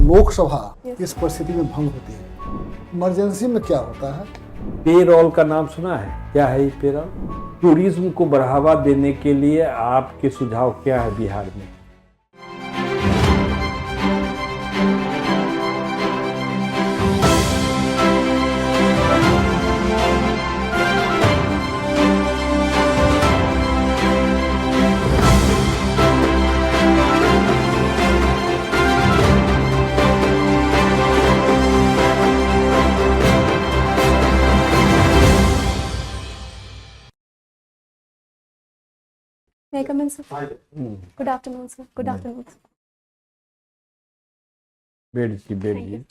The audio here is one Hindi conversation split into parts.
लोकसभा किस परिस्थिति में भंग होती है? इमरजेंसी में क्या होता है? पेरोल का नाम सुना है? क्या है ये पेरोल? टूरिज्म को बढ़ावा देने के लिए आपके सुझाव क्या है बिहार में? May I come in, sir? Good afternoon, sir. Good afternoon. बैठ जी।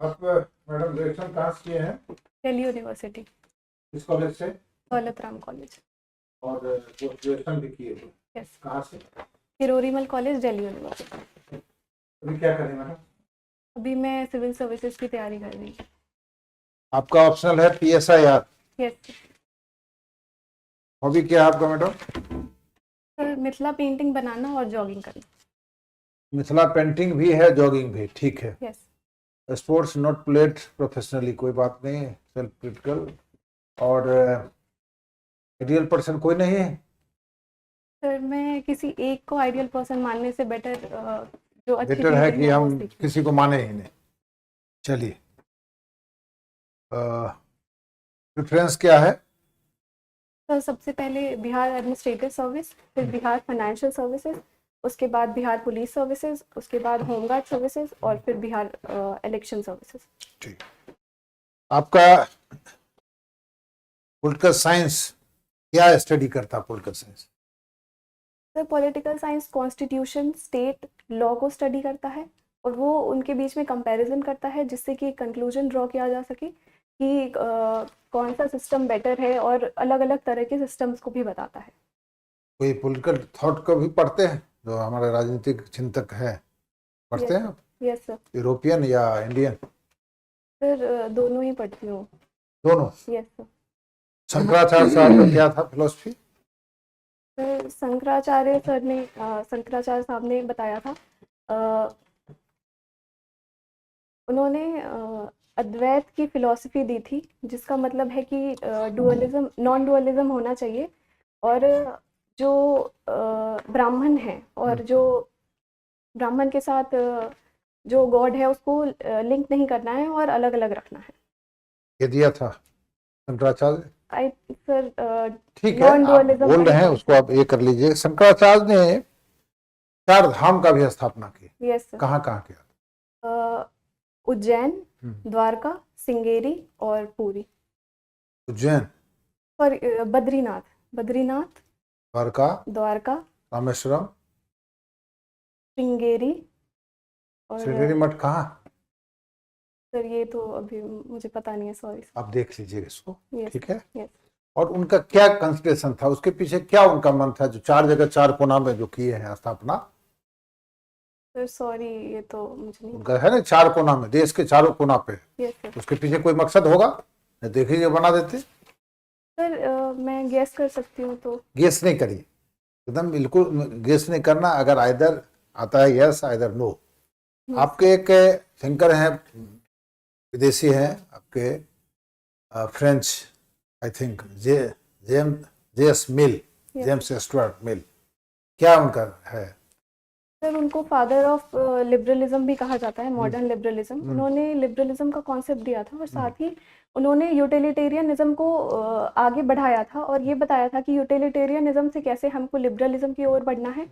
आप मैडम ग्रेजुएशन कहाँ से किए हैं? दिल्ली यूनिवर्सिटी, किस कॉलेज से? दौलत राम कॉलेज। और ग्रेजुएशन भी किए थे? यस। कहाँ से? Kirori Mal college, Delhi university. अभी क्या करें मैडम? अभी मैं सिविल सर्विसेज की तैयारी कर रही हूँ। आपका ऑप्शनल है PSIR। यस हॉबी क्या है आपका मैडम? सर, मिथिला पेंटिंग बनाना और जॉगिंग करना। मिथिला पेंटिंग भी है, जॉगिंग भी, ठीक है। Yes. Sports not played professionally, कोई बात नहीं, सेल्फ क्रिटिकल। और आइडियल पर्सन कोई नहीं है? सर, मैं किसी एक को आइडियल पर्सन मानने से बेटर जो अच्छी बेटर है चीजें कि हैं वो हम सीखें। किसी को माने ही नहीं। चलिए, प्रेफरेंस क्या है? सर, सबसे पहले बिहार एडमिनिस्ट्रेटिव सर्विस, फिर बिहार फाइनेंशियल सर्विसेज, उसके बाद बिहार पुलिस सर्विसेज, उसके बाद होमगार्ड सर्विसेज और फिर बिहार इलेक्शन सर्विसेज। ठीक। आपका पॉलिटिकल साइंस क्या स्टडी करता? Political science sir, political science constitution, state law को स्टडी करता है और वो उनके बीच में कंपैरिजन करता है जिससे कि कंक्लूजन ड्रॉ किया जा सके कि कौन सा सिस्टम बेटर है, और अलग अलग तरह के सिस्टम्स को भी बताता है। कोई पॉलिटिकल थॉट को भी पढ़ते हैं? जो हमारे राजनीतिक चिंतक हैं, पढ़ते हैं आप? Yes sir. यूरोपियन या इंडियन? सर, दोनों ही पढ़ती हूँ। दोनों। Yes sir. शंकराचार्य साहब का क्या था फिलोसफी? सर, शंकराचार्य साहब ने बताया था, उन्होंने अद्वैत की फिलॉसफी दी थी, जिसका मतलब है कि डुअलिज्म, नॉन डुअलिज्म होना चाहिए, और जो ब्राह्मण है और जो ब्राह्मण के साथ जो गॉड है उसको लिंक नहीं करना है और अलग अलग रखना है। ये दिया था शंकराचार्य। सर, ठीक है, आप non-dualism बोल रहे हैं, उसको आप ये कर लीजिए। शंकराचार्य ने 4 धाम का भी स्थापना की। Yes sir. कहाँ कहाँ किया? उज्जैन, द्वारका, सिंगेरी और पुरी। उज्जैन, और बद्रीनाथ, द्वारका, रामेश्वरम, श्रृंगेरी और श्रीहरि मठ कहाँ? सर, ये तो अभी मुझे पता नहीं है, सॉरी। आप देख लीजिए इसको, यस। ठीक है। यस। और उनका क्या कंसिडरेशन था, उसके पीछे क्या उनका मन था, जो 4 जगह 4 कोना में जो किए हैं स्थापना? सर, सॉरी, ये तो मुझे नहीं। उनका है ना 4 कोना में, देश के चारों कोना पे। Yes sir. उसके पीछे कोई मकसद होगा? देखिए, बना देते। सर, मैं गेस कर सकती हूँ तो? गेस नहीं करिए, एकदम बिल्कुल गेस नहीं करना। अगर आइदर आता है यस, आइदर नो। आपके एक थिंकर हैं, विदेशी हैं आपके, French, I think, James Stuart Mill. क्या उनका है? सर, उनको फादर ऑफ लिबरलिज्म भी कहा जाता है, मॉडर्न लिबरलिज्म। उन्होंने लिबरलिज्म का कॉन्सेप्ट दिया था और साथ ही उन्होंने यूटिलिटेरियनिज्म को आगे बढ़ाया था और ये बताया था कि यूटिलिटेरियनिज्म से कैसे हमको लिबरलिज्म की ओर बढ़ना है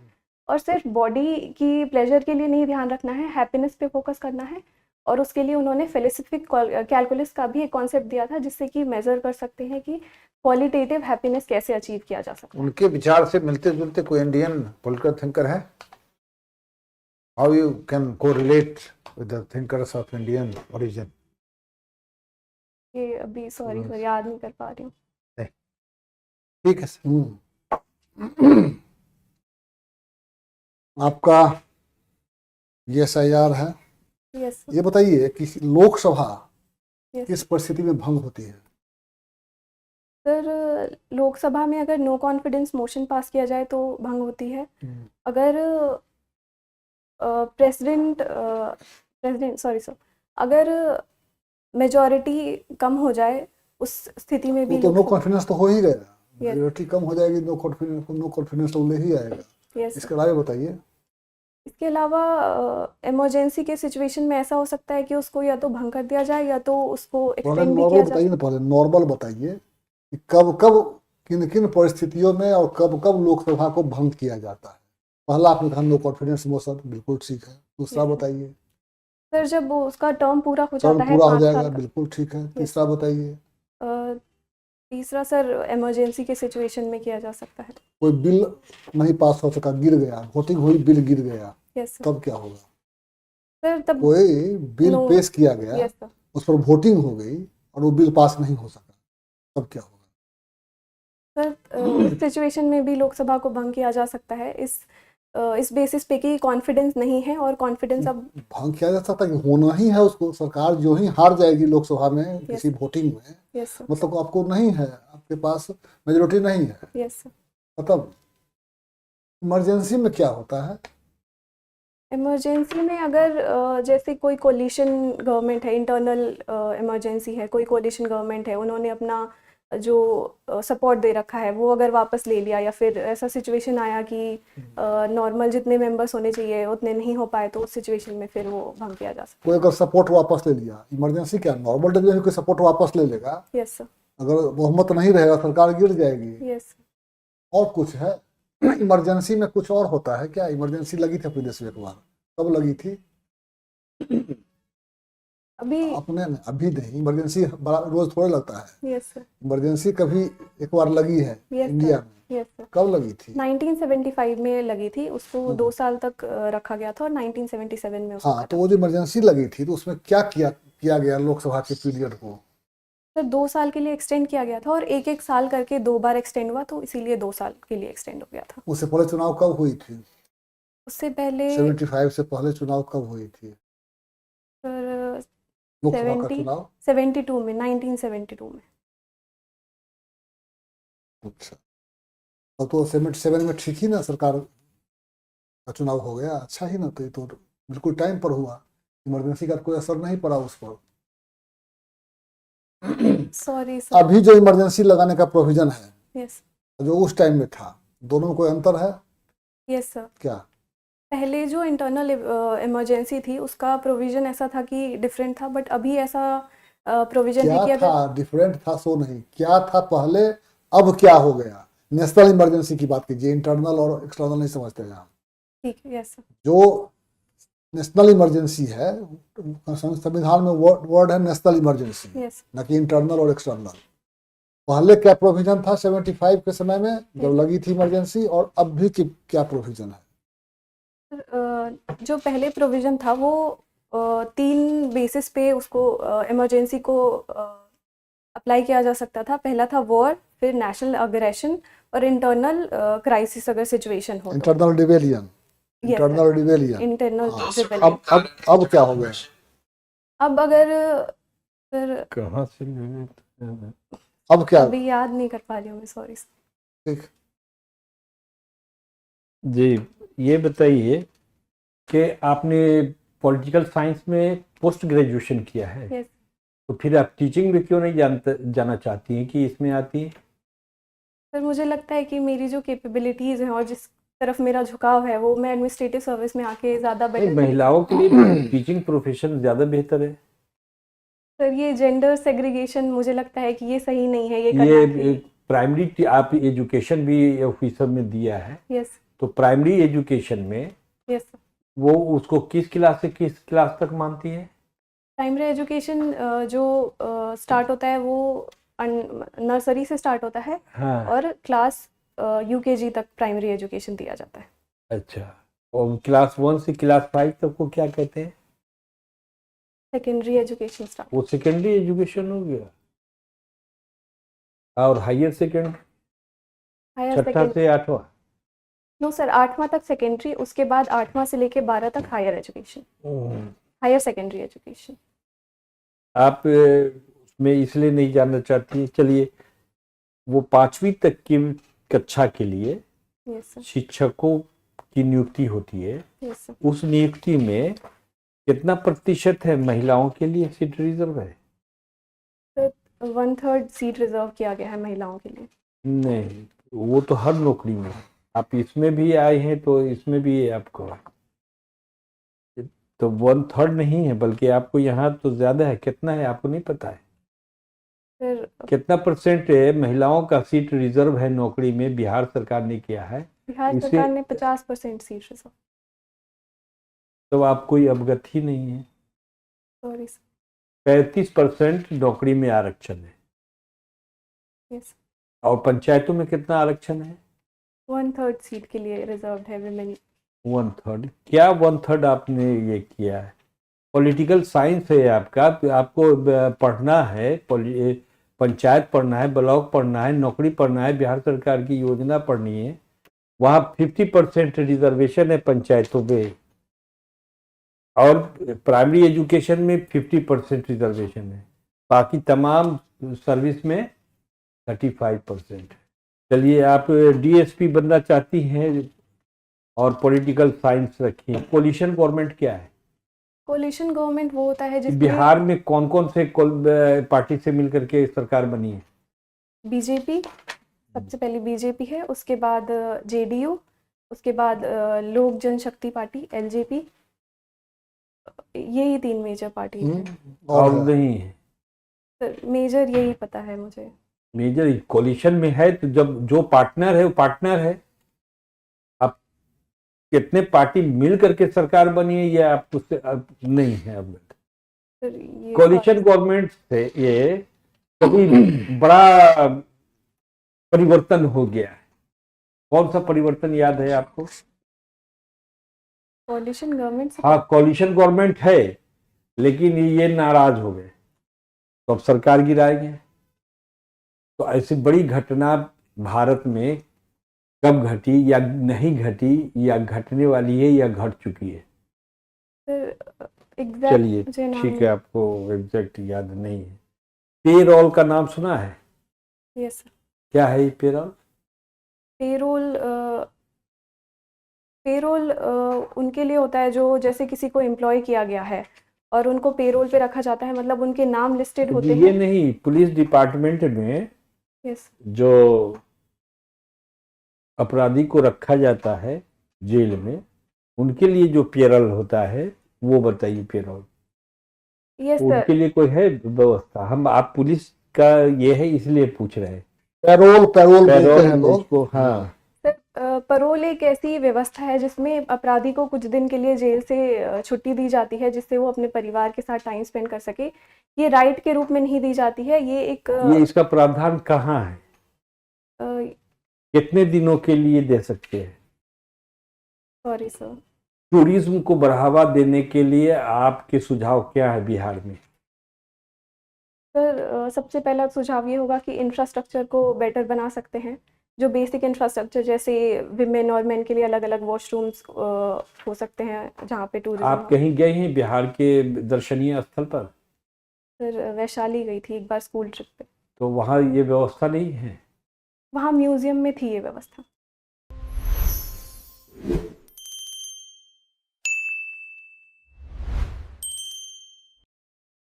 और सिर्फ बॉडी की प्लेजर के लिए नहीं ध्यान रखना है, हैप्पीनेस पे फोकस करना है। और उसके लिए उन्होंने फिलोसफिक कैलकुलस का भी एक कॉन्सेप्ट दिया था जिससे कि मेजर कर सकते हैं कि क्वालिटेटिव हैप्पीनेस कैसे अचीव किया जा सकता है। उनके विचार से मिलते जुलते कोई इंडियन पॉलिटिकल थिंकर है? How you can correlate with the thinkers of Indian origin? ये अभी सॉरी सर, याद नहीं कर पा रही हूँ। ठीक है सर। आपका SIR है। यस ये बताइए कि लोकसभा यस। किस परिस्थिति में भंग होती है? सर, लोकसभा में अगर नो कॉन्फिडेंस मोशन पास किया जाए तो भंग होती है। अगर प्रेसिडेंट सॉरी सर, अगर मेजॉरिटी कम हो जाए उस स्थिति में भी वो तो नो लोग कॉन्फिडेंस तो हो ही गया, Yes. मेजोरिटी कम हो जाएगी, नो कॉन्फिडेंस तो ले ही आएगा। Yes, इसके बारे में बताइए। इसके अलावा इमरजेंसी के सिचुएशन में ऐसा हो सकता है कि उसको या तो भंग कर दिया जाए या तो उसको पहले एक्सटेंड भी नॉर्मल किया जा बताइए ना, पहले नॉर्मल बताइए कि कब कब किन किन परिस्थितियों में और कब कब लोकसभा को भंग किया जाता है। पहला आपने कहा नो कॉन्फिडेंस मोशन, बिल्कुल ठीक है। दूसरा Yes. बताइए। सर जब वो उसका टर्म पूरा हो टर्म जाता है पूरा हो 5 जाएगा, साल का। बिल्कुल ठीक है। तीसरा बताइए। अ, तीसरा सर इमरजेंसी के सिचुएशन में किया जा सकता है। कोई बिल नहीं पास हो सका, गिर गया, वोटिंग हुई, बिल गिर गया, यस सर। तब क्या होगा? सर तब कोई बिल No. पेश किया गया, यस सर। उस पर वोटिंग हो गई और वो बिल पास नहीं हो सका, तब क्या होगा? सर इस सिचुएशन में भी लोकसभा को भंग किया जा सकता है इस बेसिस पे कि कॉन्फिडेंस नहीं है और कॉन्फिडेंस अब भंग किया जा सकता है कि होना ही है उसको। सरकार जो ही हार जाएगी लोकसभा में किसी वोटिंग में, यस सर। मतलब आपको नहीं है, आपके पास मेजोरिटी नहीं है, यस सर। मतलब इमरजेंसी में क्या होता है? इमरजेंसी में अगर जैसे कोई कोलिशन गवर्नमेंट है, इंटरनल इमरजेंसी है, कोई कोलिशन गवर्नमेंट है, उन्होंने अपना जो सपोर्ट दे रखा है वो अगर वापस ले लिया, या फिर ऐसा सिचुएशन आया कि नॉर्मल जितने मेंबर्स होने चाहिए उतने नहीं हो पाए, तो उस सिचुएशन में फिर वो भंग किया जा सकता कोई अगर सपोर्ट वापस ले लिया, इमरजेंसी क्या नॉर्मल डे में कोई सपोर्ट वापस ले लेगा, है। Yes sir. अगर बहुमत नहीं रहेगा सरकार गिर जाएगी। यस। और कुछ है इमरजेंसी में, कुछ और होता है क्या? इमरजेंसी लगी थी अपने देश में एक बार, कब लगी थी? अभी अपने अभी नहीं, इमरजेंसी बड़ा रोज थोड़े लगता है। Yes sir. इमरजेंसी कभी एक बार लगी है Yes, इंडिया sir. में, यस सर। कब लगी थी? 1975 में लगी थी, उसको 2 साल तक रखा गया था और 1977 में उसको हाँ, तो खत्म। वो जो इमरजेंसी लगी थी तो उसमें क्या किया गया लोकसभा के पीरियड को? सर 2 साल के लिए एक्सटेंड किया गया था और एक साल करके 2 बार एक्सटेंड हुआ, तो इसीलिए 2 साल के लिए एक्सटेंड हो गया था। उससे पहले चुनाव कब हुई थी? उससे पहले 75 से पहले चुनाव कब हुई थी सर लोकसभा का 70 चुनाव? 72 में, 1972 में। अच्छा, तब तो 77 में ठीक ही ना, सरकार का चुनाव हो गया, अच्छा ही ना। तो ये तो बिल्कुल टाइम पर हुआ, इमरजेंसी का कोई असर नहीं पड़ा उस पर। Sorry sir. अभी जो इमरजेंसी लगाने का प्रोविजन है, यस। जो उस टाइम में था, दोनों में कोई अंतर है यस सर। क्या? पहले जो इंटरनल इमरजेंसी थी उसका प्रोविजन ऐसा था कि डिफरेंट था, बट अभी ऐसा प्रोविजन है क्या कि अगर था डिफरेंट था, सो नहीं, क्या था पहले, अब क्या हो गया? नेशनल इमरजेंसी की बात कीजिए, इंटरनल और एक्सटर्नल नहीं समझते हैं आप। ठीक है। Yes sir. जो नेशनल इमरजेंसी है, संविधान में वर्ड है नेशनल इमरजेंसी, यस। न कि इंटरनल और एक्सटर्नल। पहले क्या प्रोविजन था 75 के समय में जब लगी थी इमरजेंसी, और अब भी क्या प्रोविजन है? जो पहले प्रोविजन था वो 3 बेसिस पे उसको इमरजेंसी को अप्लाई किया जा सकता था। पहला था वॉर, फिर नेशनल अग्रेशन और इंटरनल क्राइसिस अगर सिचुएशन हो तो। Internal rebellion, Yes, internal rebellion. Internal हाँ, रिबेलियन। अब क्या हो गया? अब अगर फिर कहाँ से मैंने अब क्या? अभी याद नहीं कर पा रही हूँ मैं, सॉरी। ठीक। जी, ये बताइए कि आपने पॉलिटिकल साइंस में पोस्ट ग्रेजुएशन किया है, यस। तो फिर आप टीचिंग में क्यों नहीं जाना चाहती हैं कि इसमें आती हैं? सर मुझे लगता है कि मेरी जो कैपेबिलिटीज़ हैं और जिस तरफ मेरा झुकाव है वो मैं एडमिनिस्ट्रेटिव सर्विस में आके ज़्यादा नहीं, बेटर। महिलाओं के लिए टीचिंग प्रोफेशन ज़्यादा बेहतर है। सर ये जेंडर सेग्रीगेशन मुझे लगता है कि ये सही नहीं है, ये करना ये चाहिए। प्राइमरी आप एजुकेशन भी ऑफिसर में दिया है, यस। तो प्राइमरी एजुकेशन में यस। वो उसको किस क्लास से किस क्लास तक मानती है? प्राइमरी एजुकेशन जो स्टार्ट होता है वो नर्सरी से स्टार्ट होता है, हाँ। और क्लास यूकेजी तक प्राइमरी एजुकेशन दिया जाता है। अच्छा, और क्लास 1 से क्लास 5 तक को क्या कहते हैं? Secondary education start. वो सेकेंडरी एजुकेशन हो गया। और हायर सेकेंडरी हायर 6ठा सेकेंडरी से 8वां? नो सर, 8वां तक सेकेंडरी, उसके बाद 8वां से लेके 12 तक higher education, higher secondary education. आप उसमें इसलिए नहीं जानना चाहती? चलिए, वो 5वीं तक की कक्षा के लिए यस सर। शिक्षकों की नियुक्ति होती है, यस सर। उस नियुक्ति में कितना प्रतिशत है महिलाओं के लिए सीट रिजर्व है? 1/3 सीट रिजर्व किया गया है महिलाओं के लिए। नहीं, वो तो हर नौकरी में है। आप इसमें भी आए हैं तो इसमें भी है आपको, तो 1/3 नहीं है, बल्कि आपको यहाँ तो ज्यादा है। कितना है आपको नहीं पता है? फिर कितना परसेंट है महिलाओं का सीट रिजर्व है नौकरी में? बिहार सरकार ने किया है। बिहार इसे- सरकार ने 50% सीट रिजर्व। तो आप कोई अवगत ही नहीं है। Sorry sir. 35% नौकरी में आरक्षण है। यस। और पंचायतों में कितना आरक्षण है? 1/3 सीट के लिए रिजर्व है विमेन। 1/3। क्या 1/3 आपने ये किया है? पॉलिटिकल साइंस है आपका, तो आपको पढ़ना है, पंचायत पढ़ना है, ब्लॉक पढ़ना है, नौकरी पढ़ना है, बिहार सरकार की योजना पढ़नी है। वहाँ 50% रिजर्वेशन है पंचायतों में, और प्राइमरी एजुकेशन में 50% रिजर्वेशन है। बाकी तमाम सर्विस में 35%। चलिए, आप डीएसपी बनना चाहती हैं और पॉलिटिकल साइंस रखिए। कोलिशन गवर्नमेंट क्या है? कोलिशन गवर्नमेंट वो होता है जिसमें बिहार में कौन कौन से पार्टी से मिलकर के सरकार बनी है? बीजेपी, सबसे पहले बीजेपी है, उसके बाद जेडीयू, उसके बाद लोक जनशक्ति पार्टी एलजेपी। यही 3 मेजर पार्टी है। और और नहीं है? सर मेजर यही पता है मुझे। मेजर कोलिशन में है तो जब जो पार्टनर है वो पार्टनर है। अब कितने पार्टी मिल करके सरकार बनी है ये आप उससे अब नहीं है अवगत। सर ये कोलिशन गवर्नमेंट से ये कभी बड़ा परिवर्तन हो गया है। कौन सा परिवर्तन याद है आपको? कोलिशन गवर्नमेंट से हाँ, कोलिशन गवर्नमेंट है, लेकिन ये नाराज हो गए तो अब सरकार गिराएंगे। तो ऐसी बड़ी घटना भारत में कब घटी या नहीं घटी, या घटने वाली है या घट चुकी है? सर एग्जैक्ट चलिए मुझे नाम ठीक है, आपको एग्जैक्ट याद नहीं है। पेरोल का नाम सुना है? Yes sir. क्या है ये पेरोल? पेरोल पेरोल उनके लिए होता है जो जैसे किसी को एम्प्लॉय किया गया है और उनको पेरोल पे रखा जाता है, मतलब उनके नाम लिस्टेड होते ये हैं। नहीं, पुलिस डिपार्टमेंट में यस। जो अपराधी को रखा जाता है जेल में, उनके लिए जो पेरोल होता है वो बताइए। Payroll yes sir. उनके लिए कोई है व्यवस्था? हम आप पुलिस का ये है इसलिए पूछ रहे हैं। पैरोल पैरोल बोलते हैं पेरोल लोग। उसको, हाँ। सर परोल एक ऐसी व्यवस्था है जिसमें अपराधी को कुछ दिन के लिए जेल से छुट्टी दी जाती है जिससे वो अपने परिवार के साथ टाइम स्पेंड कर सके। ये राइट के रूप में नहीं दी जाती है, ये एक ये इसका प्रावधान कहाँ है? कितने दिनों के लिए दे सकते हैं? Sorry sir. टूरिज्म को बढ़ावा देने के लिए आपके सुझाव क्या है बिहार में? सर सबसे पहला सुझाव ये होगा कि इंफ्रास्ट्रक्चर को बेटर बना सकते हैं। जो बेसिक इंफ्रास्ट्रक्चर जैसे विमेन और मेन के लिए अलग अलग वॉशरूम्स हो सकते हैं जहाँ पे आप टूरिज्म। कहीं गए हैं बिहार के दर्शनीय स्थल पर? सर वैशाली गई थी एक बार स्कूल ट्रिप पे। तो वहाँ ये व्यवस्था नहीं है? वहाँ म्यूजियम में थी ये व्यवस्था।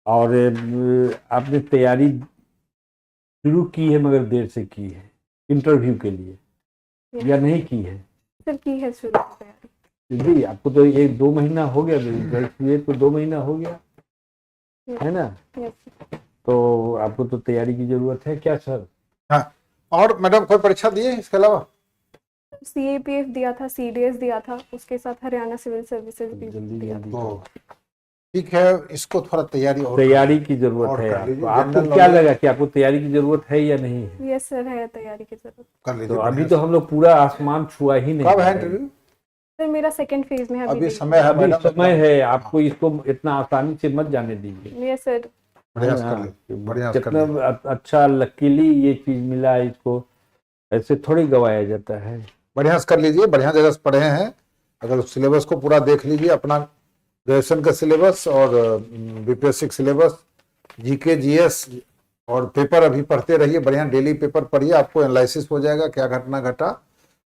और आपने तैयारी शुरू की है मगर देर से की है इंटरव्यू के लिए, या नहीं की है? सर की है शुरू की तैयारी। जी, आपको तो 1-2 महीना हो गया, रिजल्ट हुए तो 2 महीना हो गया है ना? यस। तो आपको तो तैयारी की जरूरत है क्या सर? हाँ, और मैडम कोई परीक्षा दिए इसके अलावा? CAPF दिया था, CDS दिया था, उसके साथ हरियाणा सिविल सर्विसेज भी जल्दी दिया जल्दी था। तो ठीक है, इसको थोड़ा तैयारी और तैयारी की जरूरत और है कर आपको। लीजिए। आपको जनरल क्या नॉलेज- लगा कि आपको तैयारी की जरूरत है या नहीं है? यस सर है तैयारी की जरूरत। कर तो लीजिए। अभी तो हम लोग पूरा आसमान छुआ ही नहीं कब है है। इंटरव्यू? सर मेरा सेकंड फेज में है अभी अभी। समय है अभी मैडम, समय है, आपको इसको इतना आसानी से मत जाने दीजिए। Yes sir. बढ़िया से हाँ, कर लीजिए, बढ़िया से कर कितना लीजिए। अच्छा लकीली ये चीज मिला है इसको, ऐसे थोड़ी गवाया जाता है। बढ़िया से कर लीजिए, बढ़िया जगह से पढ़े हैं। अगर सिलेबस को पूरा देख लीजिए, अपना ग्रेजुएशन का सिलेबस और बीपीएससी सिलेबस, जीके जीएस और पेपर अभी पढ़ते रहिए। बढ़िया डेली पेपर पढ़िए, आपको एनालिसिस हो जाएगा क्या घटना घटा।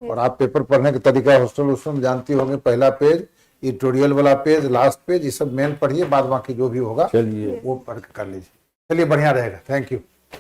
और आप पेपर पढ़ने का तरीका हॉस्टल उसमें जानती होंगे, पहला पेज, एडिटोरियल वाला पेज, लास्ट पेज, ये सब मेन पढ़िए, बाद बाकी जो भी होगा चलिए वो पढ़ के कर लीजिए। चलिए बढ़िया रहेगा, थैंक यू।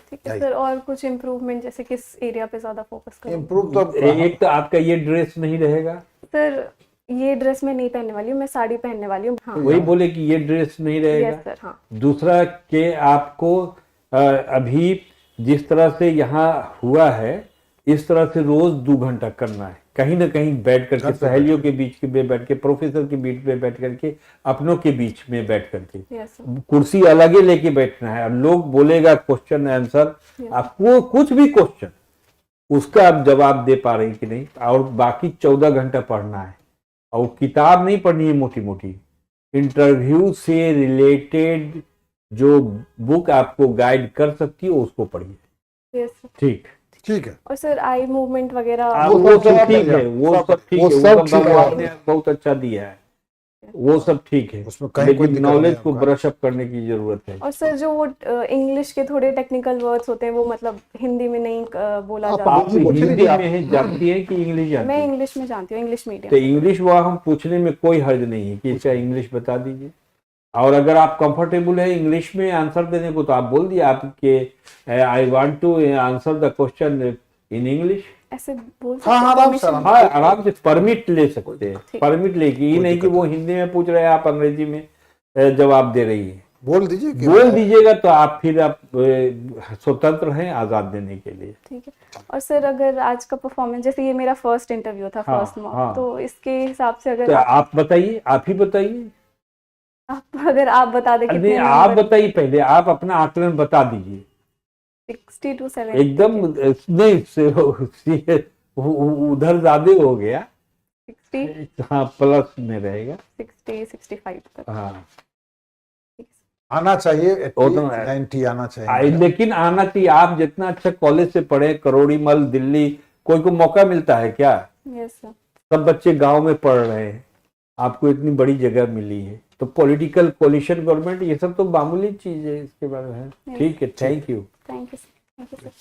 ठीक है सर। और कुछ इम्प्रूवमेंट जैसे किस एरिया पे ज्यादा फोकस करें? इम्प्रूव तो एक तो आपका ये ड्रेस नहीं रहेगा, सर ये ड्रेस मैं नहीं पहनने वाली हूँ, मैं साड़ी पहनने वाली हूँ। हाँ वही बोले कि ये ड्रेस नहीं रहेगा। Yes sir. हाँ दूसरा कि आपको अभी जिस तरह से यहाँ हुआ है इस तरह से रोज 2 घंटा करना है, कहीं ना कहीं बैठ करके, सहेलियों के बीच में बैठ के, प्रोफेसर के बीच में बैठ करके, अपनों के बीच में बैठ करके, यस सर। कुर्सी अलग ही लेके बैठना है। और लोग बोलेगा क्वेश्चन आंसर, आपको कुछ भी क्वेश्चन उसका आप जवाब दे पा रही कि नहीं, और बाकी 14 घंटा पढ़ना है। और किताब नहीं पढ़नी है मोटी मोटी, इंटरव्यू से रिलेटेड जो बुक आपको गाइड कर सकती है उसको पढ़िए। Yes sir. ठीक है। और सर आई मूवमेंट वगैरह वो सब ठीक है, वो सब ठीक है, वो वो सब सब ठीक है। भगवान ने बहुत अच्छा दिया है, वो सब ठीक है, उसमें कहीं कोई लेकिन दिक्कत नहीं नॉलेज है को आपका। ब्रश अप करने की जरूरत है। और सर जो वो इंग्लिश के थोड़े टेक्निकल वर्ड्स होते हैं वो मतलब हिंदी में नहीं बोला आप जाता। आप पूछिए हिंदी दीजिए आप। में जानती हैं कि इंग्लिश जानती मैं हैं? इंग्लिश में जानती हूँ, इंग्लिश तो मीडियम। इंग्लिश वह हम पूछने में कोई हर्ज नहीं है कि इसका इंग्लिश बता दीजिए। और अगर आप कंफर्टेबल है इंग्लिश में आंसर देने को तो आप बोल दिए आपके I want to answer the question in English. ऐसे बोल हाँ, हाँ, आराम से, permission? हाँ आराम से परमिट ले सकते हैं, ठीक। परमिट लेके, ये कोई नहीं कि दिक्कत वो हिंदी में पूछ रहे हैं आप अंग्रेजी में जवाब दे रही है। बोल दीजिए कि बोल दीजिएगा तो आप फिर आप स्वतंत्र हैं आजाद देने के लिए। ठीक है। और सर अगर आज का परफॉर्मेंस, जैसे ये मेरा फर्स्ट इंटरव्यू था, हाँ, फर्स्ट मॉक, हाँ। तो इसके हिसाब से तो अगर आप बताइए, आप ही बताइए। आप बता दें नहीं कितने आप नंबर? बताइए, पहले आप अपना आकलन बता दीजिए 60 to 70। एकदम। नहीं उधर ज्यादा हो गया, 60, हाँ प्लस में रहेगा। 60, 65 तक। हाँ आना चाहिए, उतना है। 90 आना चाहिए। लेकिन आना चाहिए। आप जितना अच्छा कॉलेज से पढ़े, करोड़ीमल, दिल्ली, कोई को मौका मिलता है क्या? Yes sir. सब बच्चे गांव में पढ़ रहे हैं, आपको इतनी बड़ी जगह मिली है। तो पॉलिटिकल कोलिशन गवर्नमेंट, ये सब तो मामूली चीज है, इसके बारे में। ठीक है, thank you. Thank you sir.